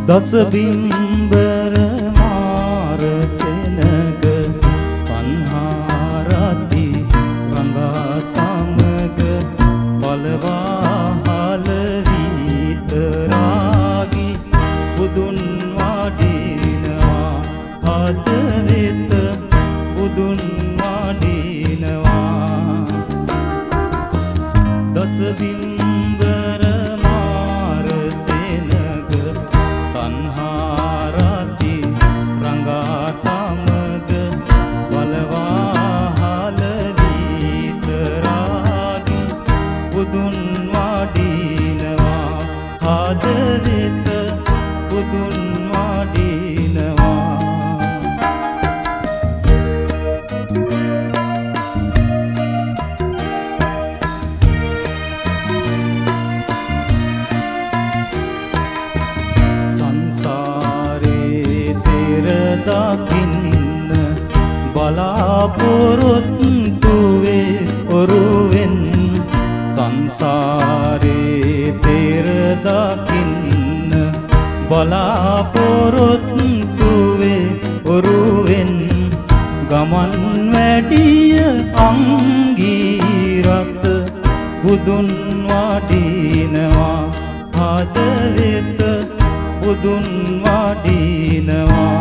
දස බිම්බර මාර සෙනග තණ්හා රති රංගා සමග පලවාහල විතරාගි බුදුන් වඩිනවා හද වෙත බුදුන් වඩිනවා දස බිම්බර මාර සෙනග තණ්හා රති රංගා සමග වලවාහල විතරාගි බුදුන් වඩිනවා හද වෙත බුදුන් වඩිනවා දකින්න බලාපොරොත්තුවේ ඔරුවෙන් සංසාරේ තෙර දකින්න බලාපොරොත්තුවේ ඔරුවෙන් ගමන් වැඩිය අංගී රස බුදුන් වඩිනවා හද වෙත බුදුන් වඩිනවා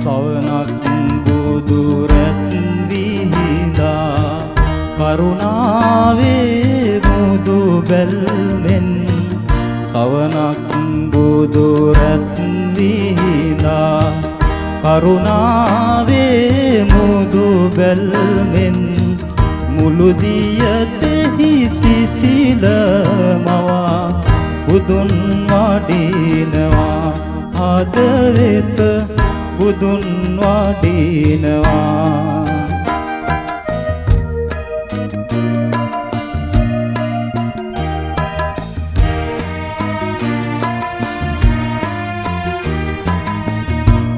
සවනක් බුදු රැස් විහිදා කරුණාවේ මුදු බැල්මෙන් සවනක් බුදු රැස් විහිදා කරුණාවේ මුදු බැල්මෙන් මුළු දියතෙහි සිසිල මවා බුදුන් වඩිනවා හද වෙත බුදුන් වඩිනවා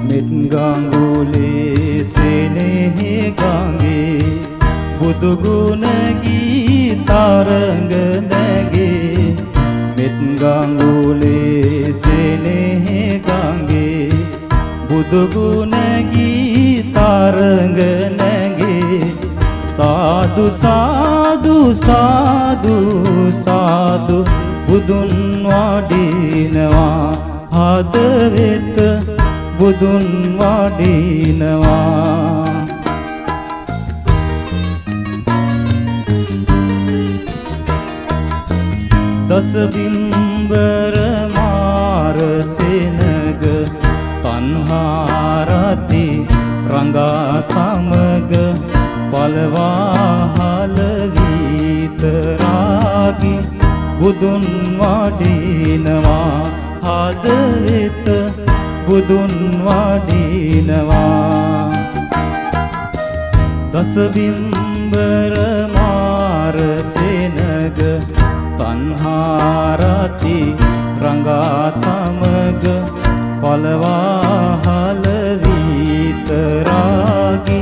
මෙත් ගඟුලේ සෙනෙහි ගඟේ බුදු ගුණ ගී තරංග නැගේ මෙත් ගඟුලේ සෙනෙහි ගඟේ බුදු ගුණ ගී තරංග නැගේ සාදු සාදු සාදු සාදු බුදුන් වඩිනවා හද වෙත බුදුන් වඩිනවා දස බිම්බර මාර සෙනග තණ්හා රති රංගා සමග පලවාහල විතරාගි බුදුන් වඩිනවා හද වෙත බුදුන් වඩිනවා දස බිම්බර මාර සෙනග තණ්හා රති රංගා සමග පලවාහල විතරාගි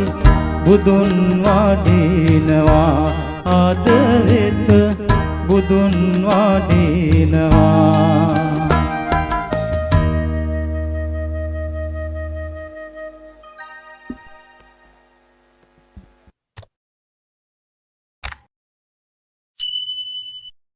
බුදුන් වඩිනවා හද වෙත බුදුන් වඩිනවා